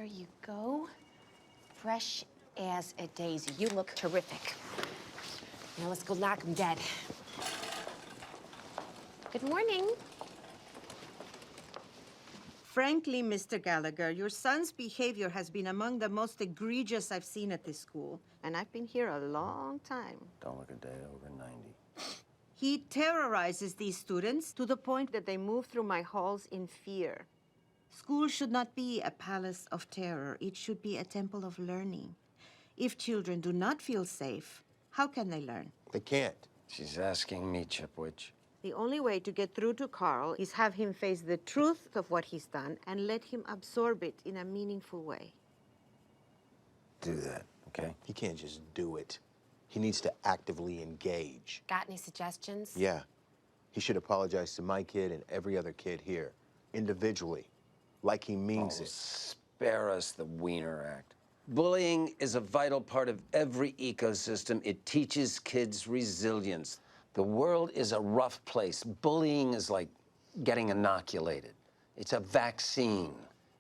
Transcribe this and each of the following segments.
There you go. Fresh as a daisy. You look terrific. Now let's go knock him dead. Good morning. Frankly, Mr. Gallagher, your son's behavior has been among the most egregious I've seen at this school. And I've been here a long time. Don't look a day over 90. He terrorizes these students to the point that they move through my halls in fear. School should not be a palace of terror. It should be a temple of learning. If children do not feel safe, how can they learn? They can't. She's asking me, Chipwich. The only way to get through to Carl is have him face the truth of what he's done and let him absorb it in a meaningful way. Do that, okay? He can't just do it. He needs to actively engage. Got any suggestions? Yeah. He should apologize to my kid and every other kid here, individually, like he means it. Spare us the Wiener Act. Bullying is a vital part of every ecosystem. It teaches kids resilience. The world is a rough place. Bullying is like getting inoculated. It's a vaccine.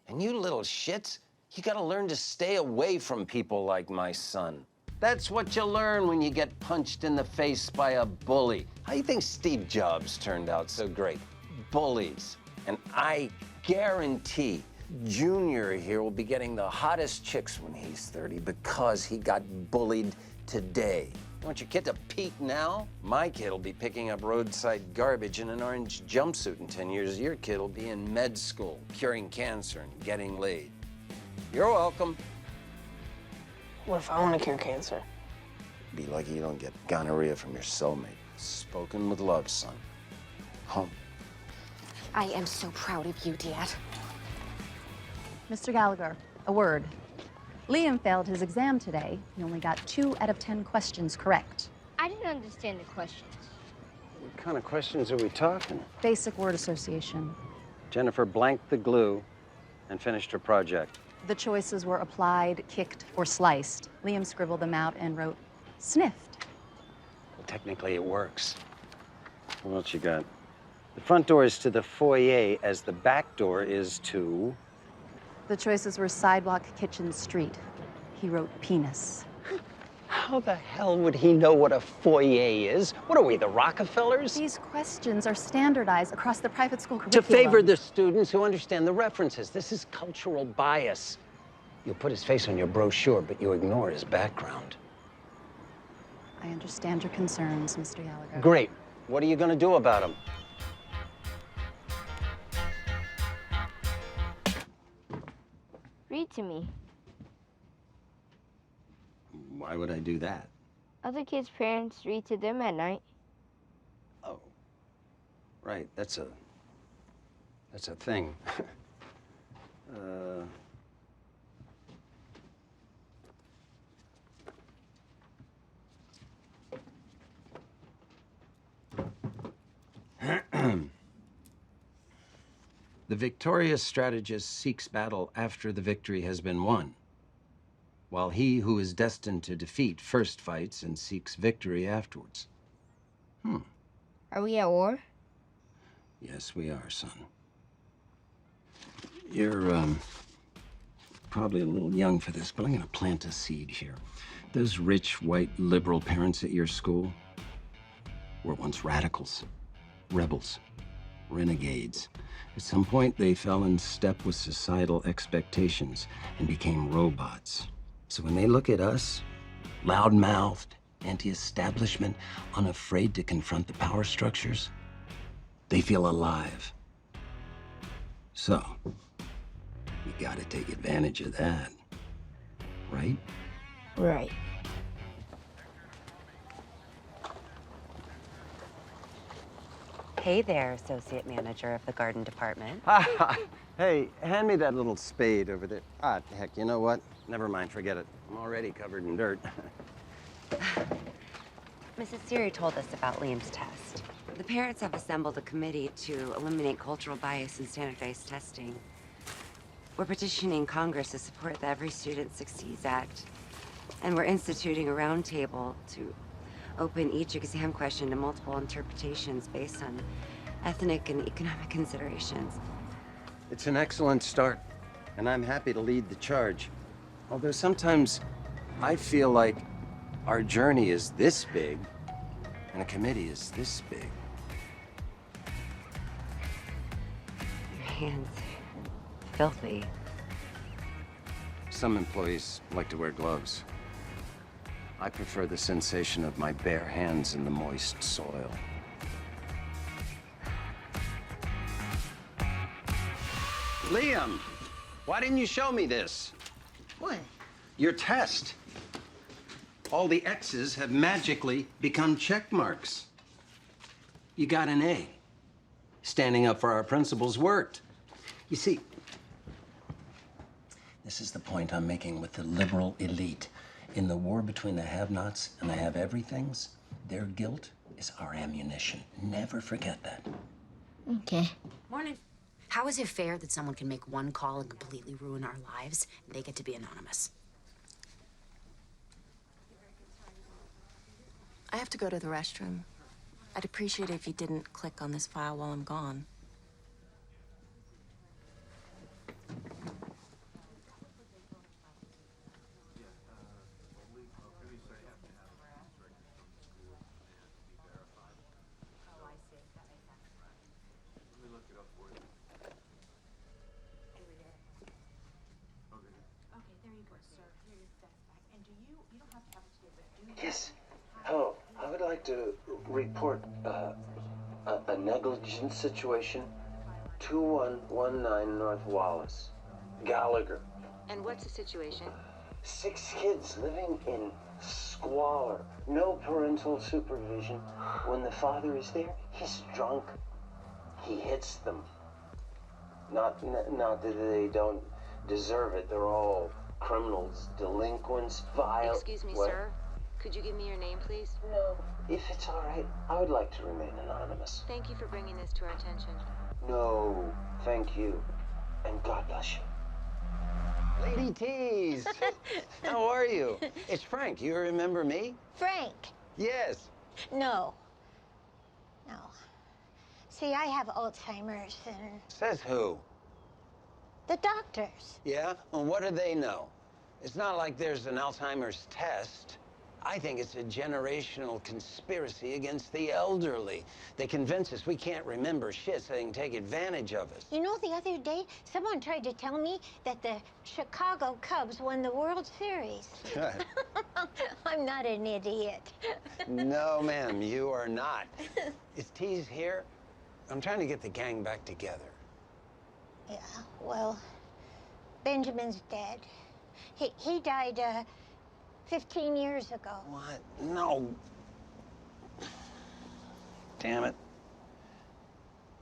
And you little shits, you gotta learn to stay away from people like my son. That's what you learn when you get punched in the face by a bully. How do you think Steve Jobs turned out so great? Bullies. And I guarantee Junior here will be getting the hottest chicks when he's 30 because he got bullied today. You want your kid to peak now? My kid will be picking up roadside garbage in an orange jumpsuit in 10 years. Your kid will be in med school, curing cancer and getting laid. You're welcome. What if I want to cure cancer? Be lucky you don't get gonorrhea from your cellmate. Spoken with love, son. Home. I am so proud of you, Dad. Mr. Gallagher, a word. Liam failed his exam today. He only got 2 out of 10 questions correct. I didn't understand the questions. What kind of questions are we talking? Basic word association. Jennifer blanked the glue and finished her project. The choices were applied, kicked, or sliced. Liam scribbled them out and wrote, sniffed. Well, technically it works. What else you got? The front door is to the foyer as the back door is to... The choices were sidewalk, kitchen, street. He wrote penis. How the hell would he know what a foyer is? What are we, the Rockefellers? These questions are standardized across the private school To curriculum. favor the students who understand the references. This is cultural bias. You'll put his face on your brochure, but you ignore his background. I understand your concerns, Mr. Gallagher. Great. What are you going to do about them? Read to me. Why would I do that? Other kids' parents read to them at night. Oh, right, that's a thing. The victorious strategist seeks battle after the victory has been won, while he who is destined to defeat first fights and seeks victory afterwards. Are we at war? Yes, we are, son. You're, probably a little young for this, but I'm gonna plant a seed here. Those rich, white, liberal parents at your school were once radicals, rebels, renegades. At some point, they fell in step with societal expectations and became robots. So when they look at us, loud-mouthed, anti-establishment, unafraid to confront the power structures, they feel alive. So, we gotta take advantage of that, right? Right. Hey there, Associate Manager of the Garden Department. Hey, hand me that little spade over there. Ah, heck, you know what? Never mind, forget it. I'm already covered in dirt. Mrs. Siri told us about Liam's test. The parents have assembled a committee to eliminate cultural bias in standardized testing. We're petitioning Congress to support the Every Student Succeeds Act. And we're instituting a roundtable to open each exam question to multiple interpretations based on ethnic and economic considerations. It's an excellent start. and I'm happy to lead the charge. Although sometimes I feel like our journey is this big, and a committee is this big. Your hands filthy. Some employees like to wear gloves. I prefer the sensation of my bare hands in the moist soil. Liam, why didn't you show me this? What? Your test. All the X's have magically become check marks. You got an A. Standing up for our principles worked. You see, this is the point I'm making with the liberal elite. In the war between the have-nots and the have-everythings, their guilt is our ammunition. Never forget that. Okay. Morning. How is it fair that someone can make one call and completely ruin our lives, and they get to be anonymous? I have to go to the restroom. I'd appreciate it if you didn't click on this file while I'm gone. Yes. Hello. I would like to report a negligent situation. 2119 North Wallace. Gallagher. And what's the situation? 6 kids living in squalor. No parental supervision. When the father is there, he's drunk. He hits them. Not that they don't deserve it. They're all criminals, delinquents, vile. Excuse me, What? sir. Could you give me your name, please? No. If it's all right, I would like to remain anonymous. Thank you for bringing this to our attention. No, thank you. And God bless you. Lady Tease, how are you? It's Frank. You remember me? Frank? Yes. No. No. See, I have Alzheimer's and Says who? the doctors. Yeah? Well, what do they know? It's not like there's an Alzheimer's test. I think it's a generational conspiracy against the elderly. They convince us we can't remember shit so they can take advantage of us. You know, the other day, someone tried to tell me that the Chicago Cubs won the World Series. I'm not an idiot. No, ma'am, you are not. Is Tease here? I'm trying to get the gang back together. Yeah, well, Benjamin's dead. He died, 15 years ago. What? No. Damn it.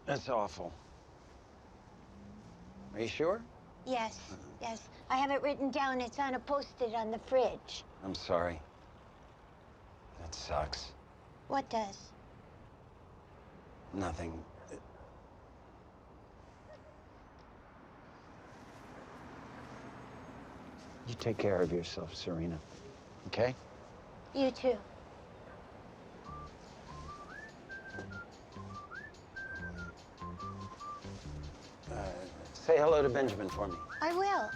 That's awful. Are you sure? Yes, yes. I have it written down. It's on a post-it on the fridge. I'm sorry. That sucks. What does? Nothing. You take care of yourself, Serena. Okay? You too. Say hello to Benjamin for me. I will.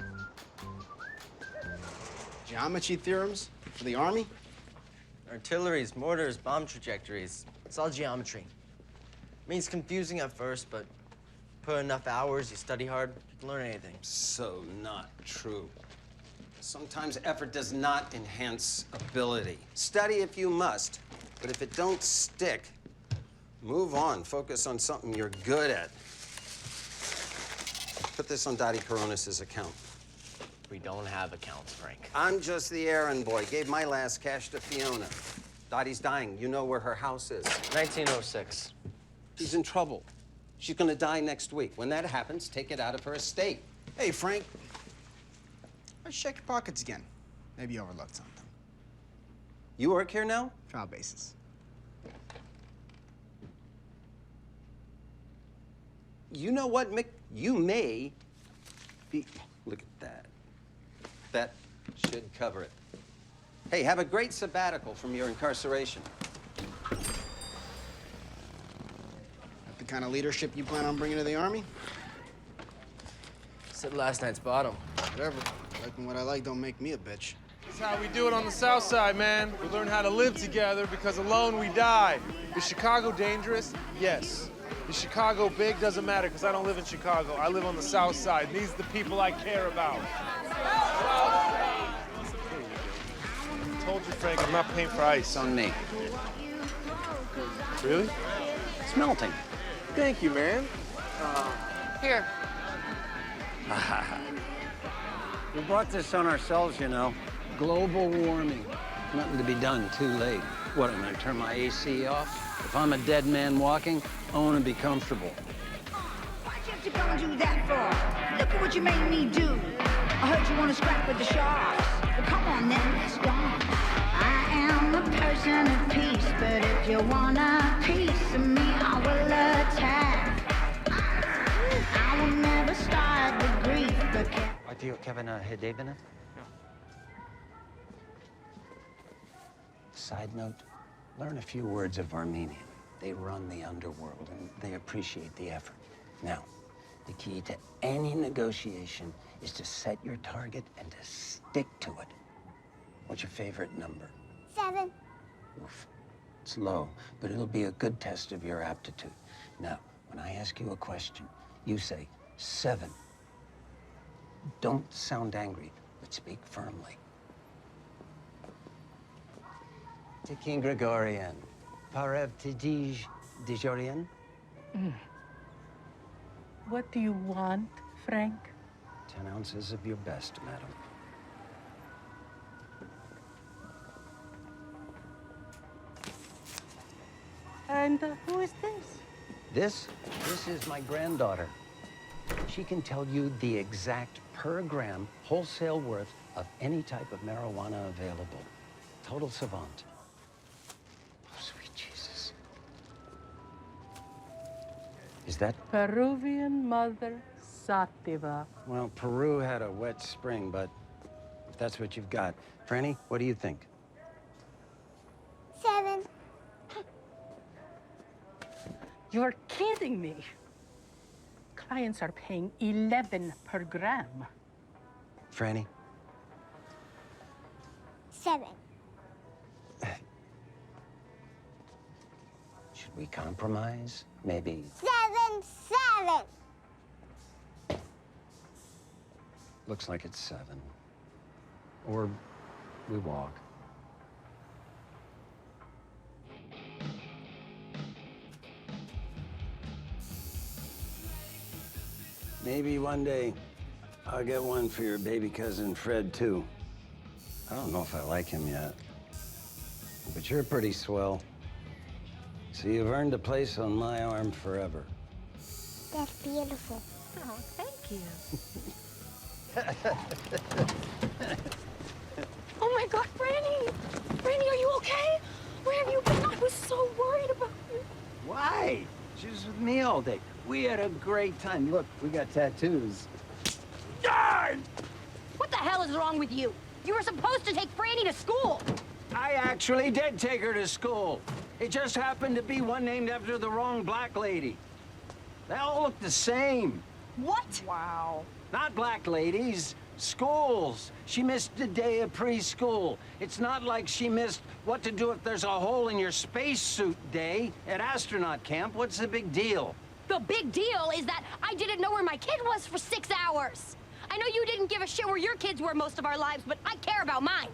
Geometry theorems for the Army? Artilleries, mortars, bomb trajectories. It's all geometry. I mean, it's confusing at first, but put enough hours, you study hard, you can learn anything. So not true. Sometimes effort does not enhance ability. Study if you must, but if it don't stick, move on. Focus on something you're good at. Put this on Dottie Coronis' account. We don't have accounts, Frank. I'm just the errand boy. Gave my last cash to Fiona. Dottie's dying. You know where her house is. 1906. She's in trouble. She's gonna die next week. When that happens, take it out of her estate. Hey, Frank. Let's check your pockets again. Maybe you overlooked something. You work here now? Trial basis. You know what, Mick? You may be... Look at that. That should cover it. Hey, have a great sabbatical from your incarceration. That the kind of leadership you plan on bringing to the Army? Said last night's bottom. Whatever. Liking what I like don't make me a bitch. That's how we do it on the South Side, man. We learn how to live together because alone we die. Is Chicago dangerous? Yes. Is Chicago big? Doesn't matter because I don't live in Chicago. I live on the South Side. These are the people I care about. I told you, Frank, I'm not paying for ice. It's on me. Really? It's melting. Thank you, man. Here. We brought this on ourselves, you know. Global warming. Nothing to be done, too late. What, am I gonna turn my AC off? If I'm a dead man walking, I wanna be comfortable. Why'd you have to go and do that for? Look at what you made me do. I heard you want to scrap with the sharks. Well, come on then, let's go. I am a person of peace, but if you want a piece of me, I will attack. I will never start the grief, but Artio Kevin Hedevina? Side note, learn a few words of Armenian. They run the underworld and they appreciate the effort. Now, the key to any negotiation is to set your target and to stick to it. What's your favorite number? 7. Oof. It's low, but it'll be a good test of your aptitude. Now, when I ask you a question, you say 7. Don't sound angry, but speak firmly. Tikin Gregorian. Parev Tidij Dijorian. What do you want, Frank? 10 ounces of your best, madam. And who is this? This is my granddaughter. She can tell you the exact per gram wholesale worth of any type of marijuana available. Total savant. Oh, sweet Jesus. Is that? Peruvian mother sativa. Well, Peru had a wet spring, but if that's what you've got. Franny, what do you think? 7. You're kidding me. Clients are paying 11 per gram. Franny? 7. Should we compromise? Maybe 7. looks like it's 7. Or we walk. Maybe one day I'll get one for your baby cousin Fred, too. I don't know if I like him yet. But you're pretty swell. So you've earned a place on my arm forever. That's beautiful. Oh, thank you. Oh my God, Franny! Franny, are you okay? Where have you been? I was so worried about you. Why? She was with me all day. We had a great time. Look, we got tattoos. What the hell is wrong with you? You were supposed to take Franny to school. I actually did take her to school. It just happened to be one named after the wrong black lady. They all look the same. What? Wow. Not black ladies, schools. She missed a day of preschool. It's not like she missed what to do if there's a hole in your spacesuit day at astronaut camp. What's the big deal? The big deal is that I didn't know where my kid was for 6 hours. I know you didn't give a shit where your kids were most of our lives, but I care about mine.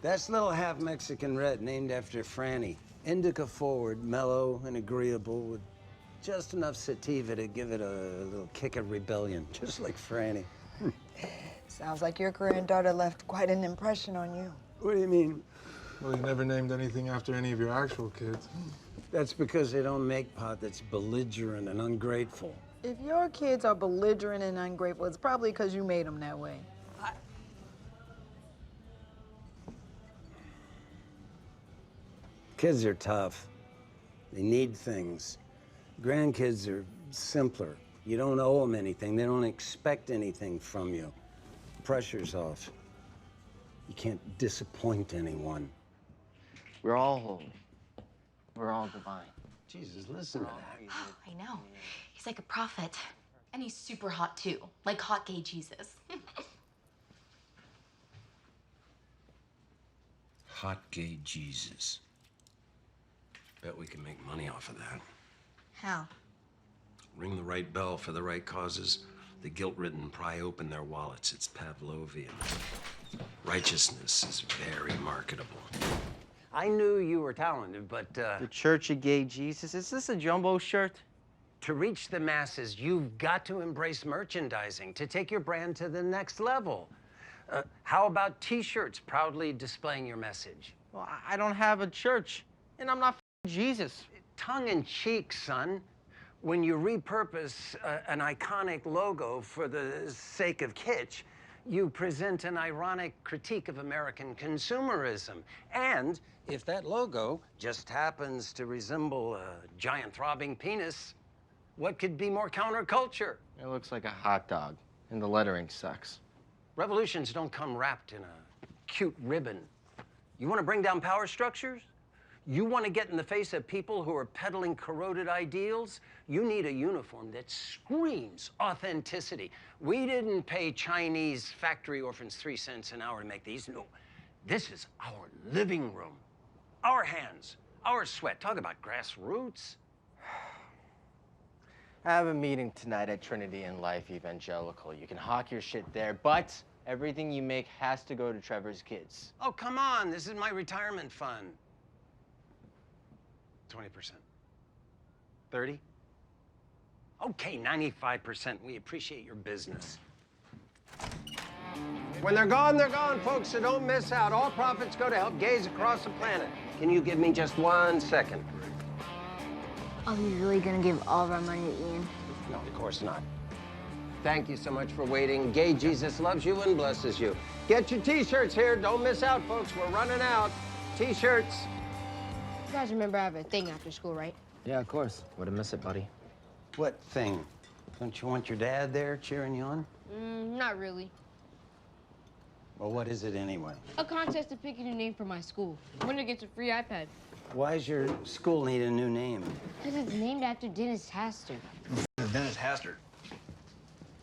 That's little half-Mexican red named after Franny. Indica forward, mellow and agreeable with just enough sativa to give it a little kick of rebellion, just like Franny. Sounds like your granddaughter left quite an impression on you. What do you mean? Well, you never named anything after any of your actual kids. That's because they don't make pot that's belligerent and ungrateful. If your kids are belligerent and ungrateful, it's probably because you made them that way. Kids are tough. They need things. Grandkids are simpler. You don't owe them anything. They don't expect anything from you. Pressure's off. You can't disappoint anyone. We're all holy. We're all divine. Jesus, listen to that. Oh, I know. He's like a prophet. And he's super hot too, like hot gay Jesus. Hot gay Jesus. Bet we can make money off of that. How? Ring the right bell for the right causes. The guilt-ridden pry open their wallets. It's Pavlovian. Righteousness is very marketable. I knew you were talented, but, The Church of Gay Jesus? Is this a jumbo shirt? To reach the masses, you've got to embrace merchandising to take your brand to the next level. How about T-shirts proudly displaying your message? Well, I don't have a church, and I'm not Jesus. Tongue in cheek, son. When you repurpose an iconic logo for the sake of kitsch, you present an ironic critique of American consumerism. And if that logo just happens to resemble a giant throbbing penis, what could be more counterculture? It looks like a hot dog, and the lettering sucks. Revolutions don't come wrapped in a cute ribbon. You want to bring down power structures? You want to get in the face of people who are peddling corroded ideals? You need a uniform that screams authenticity. We didn't pay Chinese factory orphans 3 cents an hour to make these. No, this is our living room, our hands, our sweat. Talk about grassroots. I have a meeting tonight at Trinity and Life Evangelical. You can hawk your shit there, but everything you make has to go to Trevor's kids. Oh, come on. This is my retirement fund. 20%. 30? Okay, 95%. We appreciate your business. When they're gone, folks, so don't miss out. All profits go to help gays across the planet. Can you give me just 1 second? Are we really gonna give all of our money to Ian? No, of course not. Thank you so much for waiting. Gay Jesus loves you and blesses you. Get your T-shirts here. Don't miss out, folks. We're running out. T-shirts. You guys remember I have a thing after school, right? Yeah, of course. Wouldn't miss it, buddy. What thing? Don't you want your dad there cheering you on? Not really. Well, what is it anyway? A contest to pick a new name for my school. Winner gets a free iPad. Why does your school need a new name? Because it's named after Dennis Hastert. Dennis Hastert.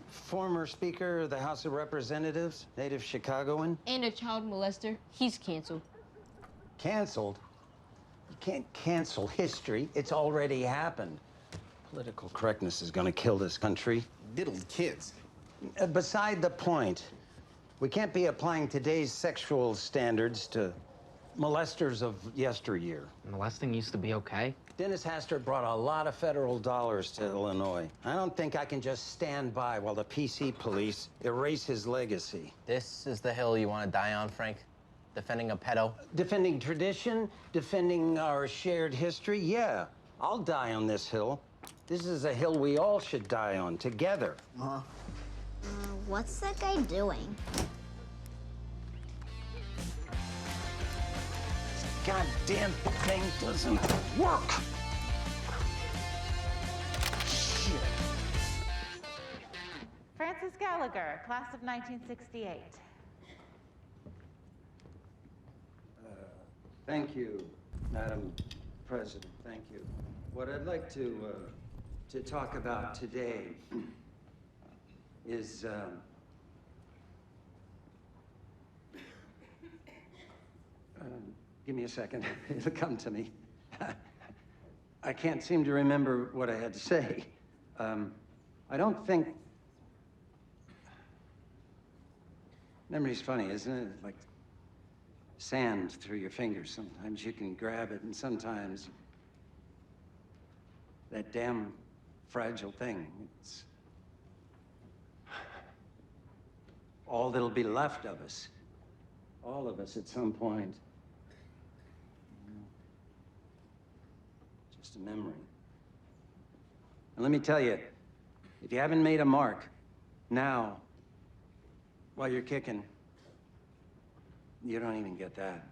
Former Speaker of the House of Representatives, native Chicagoan. And a child molester. He's canceled. Canceled? You can't cancel history. It's already happened. Political correctness is going to kill this country. Diddled kids. Beside the point, we can't be applying today's sexual standards to molesters of yesteryear. Molesting used to be okay. Dennis Hastert brought a lot of federal dollars to Illinois. I don't think I can just stand by while the PC police erase his legacy. This is the hill you want to die on, Frank? Defending a pedo? Defending tradition, defending our shared history, yeah. I'll die on this hill. This is a hill we all should die on, together. What's that guy doing? Goddamn thing doesn't work. Shit. Francis Gallagher, class of 1968. Thank you, Madam President. Thank you. What I'd like to talk about today is give me a second. It'll come to me. I can't seem to remember what I had to say. I don't think... Memory's funny, isn't it? Like sand through your fingers. Sometimes you can grab it, and sometimes that damn fragile thing, it's all that'll be left of us. All of us at some point. Just a memory. And let me tell you, if you haven't made a mark now, while you're kicking, you don't even get that.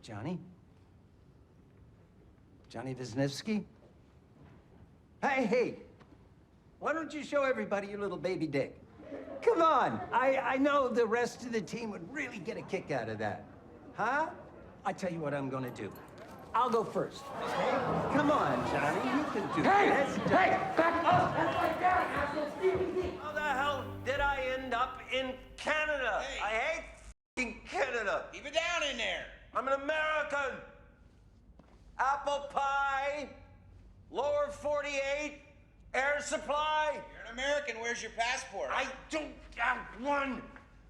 Johnny? Johnny Wisniewski? Hey! Why don't you show everybody your little baby dick? Come on. I know the rest of the team would really get a kick out of that. Huh? I tell you what I'm gonna do. I'll go first, okay? Come on, Johnny, you can do this. Hey, back up! How the hell did I end up in Canada? Hey. I hate f***ing Canada. Keep it down in there. I'm an American. Apple pie, lower 48, air supply. You're an American. Where's your passport? I don't have one.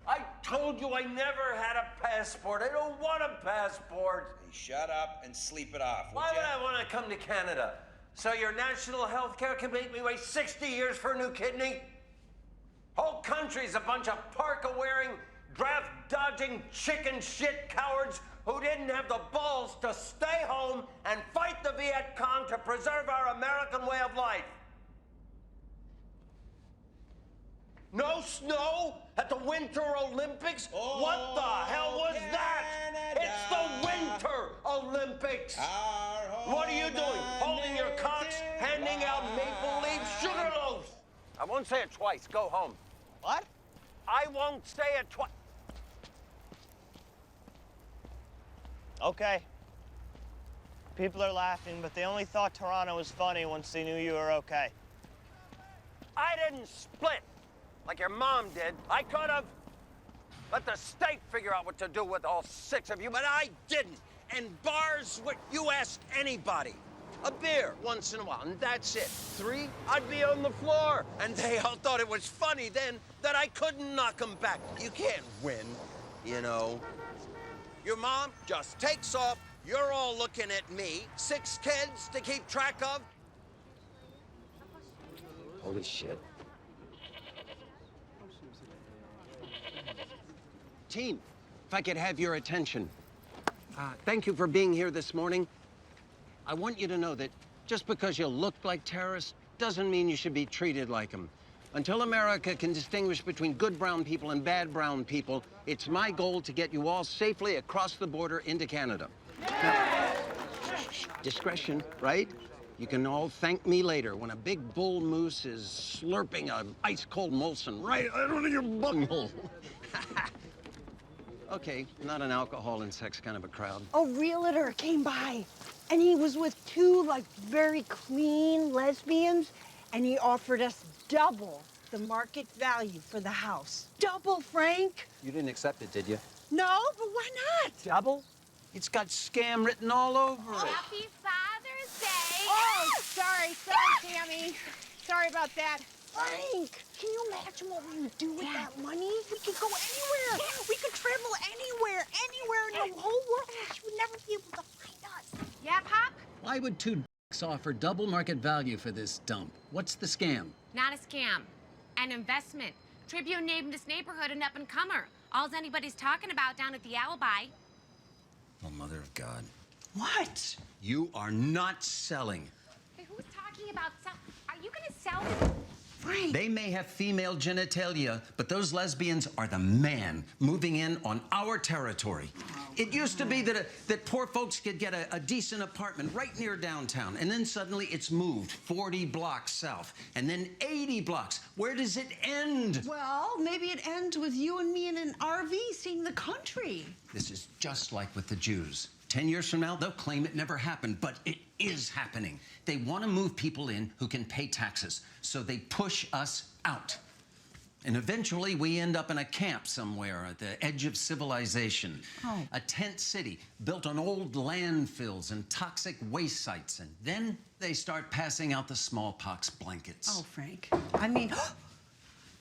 I told you I never had a passport. I don't want a passport. Hey, shut up and sleep it off, Why would I want to come to Canada? So your national health care can make me wait 60 years for a new kidney? Whole country's a bunch of parka-wearing, draft-dodging, chicken shit cowards who didn't have the balls to stay home and fight the Viet Cong to preserve our American way of life. No snow at the Winter Olympics? Oh, what the hell was that? It's the Winter Olympics. What are you doing? Holding your cocks, handing out maple leaf sugar loaves. I won't say it twice. Go home. What? I won't say it twice. Okay. People are laughing, but they only thought Toronto was funny once they knew you were okay. I didn't split like your mom did. I could have. Let the state figure out what to do with all 6 of you, but I didn't. And bars, what you ask anybody. A beer once in a while, and that's it. 3, I'd be on the floor. And they all thought it was funny then that I couldn't knock them back. You can't win, you know. Your mom just takes off. You're all looking at me. 6 kids to keep track of. Holy shit. Team, if I could have your attention. Thank you for being here this morning. I want you to know that just because you look like terrorists doesn't mean you should be treated like them. Until America can distinguish between good brown people and bad brown people, it's my goal to get you all safely across the border into Canada. Now, discretion, right? You can all thank me later when a big bull moose is slurping a ice-cold Molson right out of your bunghole. Okay, not an alcohol and sex kind of a crowd. A realtor came by, and he was with 2, like, very clean lesbians, and he offered us double the market value for the house. Double, Frank. You didn't accept it, did you? No, but why not? Double? It's got scam written all over it. Happy Father's Day! Oh, sorry, Tammy. Sorry about that. Frank, can you imagine what we would do with that money? We could go anywhere. We could travel anywhere in the whole world. She would never be able to find us. Yeah, Pop? Why would 2 dicks offer double market value for this dump? What's the scam? Not a scam. An investment. Tribune named this neighborhood an up-and-comer. All's anybody's talking about down at the Alibi. Oh, Mother of God. What? You are not selling. Hey, who's talking about Are you gonna sell? Frank. They may have female genitalia, but those lesbians are the man moving in on our territory. It used to be that poor folks could get a decent apartment right near downtown, and then suddenly it's moved 40 blocks south, and then 80 blocks. Where does it end? Well, maybe it ends with you and me in an RV seeing the country. This is just like with the Jews. 10 years from now, they'll claim it never happened, but it is happening. They want to move people in who can pay taxes, so they push us out. And eventually, we end up in a camp somewhere at the edge of civilization. Oh. A tent city built on old landfills and toxic waste sites. And then they start passing out the smallpox blankets. Oh, Frank. I mean,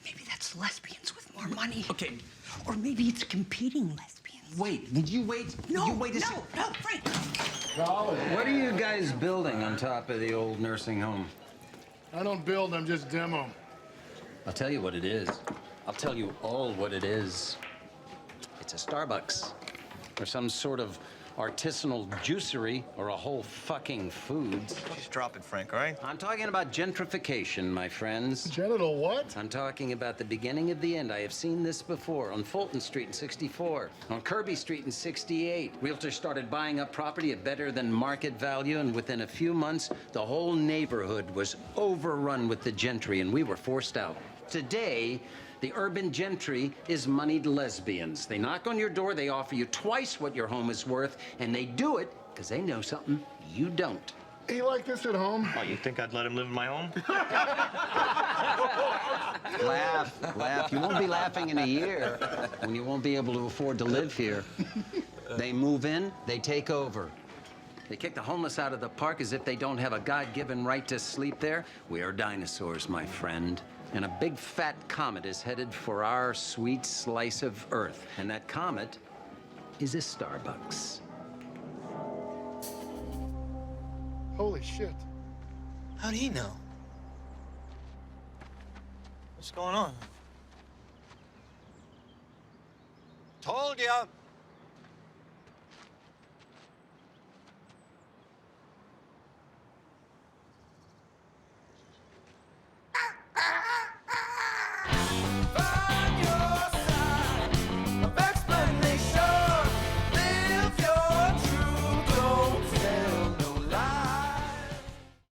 maybe that's lesbians with more money. Okay. Or maybe it's competing lesbians. Wait, did you wait? No, you wait a sec. no, Frank. What are you guys building on top of the old nursing home? I don't build, I'm just demo. I'll tell you what it is. I'll tell you all what it is. It's a Starbucks or some sort of artisanal juicery or a whole fucking foods. Just drop it, Frank, all right? I'm talking about gentrification, my friends. Genital what? I'm talking about the beginning of the end. I have seen this before on Fulton Street in '64, on Kirby Street in '68. Realtors started buying up property at better than market value, and within a few months, the whole neighborhood was overrun with the gentry, and we were forced out. Today, the urban gentry is moneyed lesbians. They knock on your door, they offer you twice what your home is worth, and they do it because they know something you don't. He like this at home? Oh, you think I'd let him live in my home? Laugh. You won't be laughing in a year when you won't be able to afford to live here. They move in, they take over. They kick the homeless out of the park as if they don't have a God-given right to sleep there. We are dinosaurs, my friend. And a big fat comet is headed for our sweet slice of Earth. And that comet is a Starbucks. Holy shit. How'd he know? What's going on? Told ya.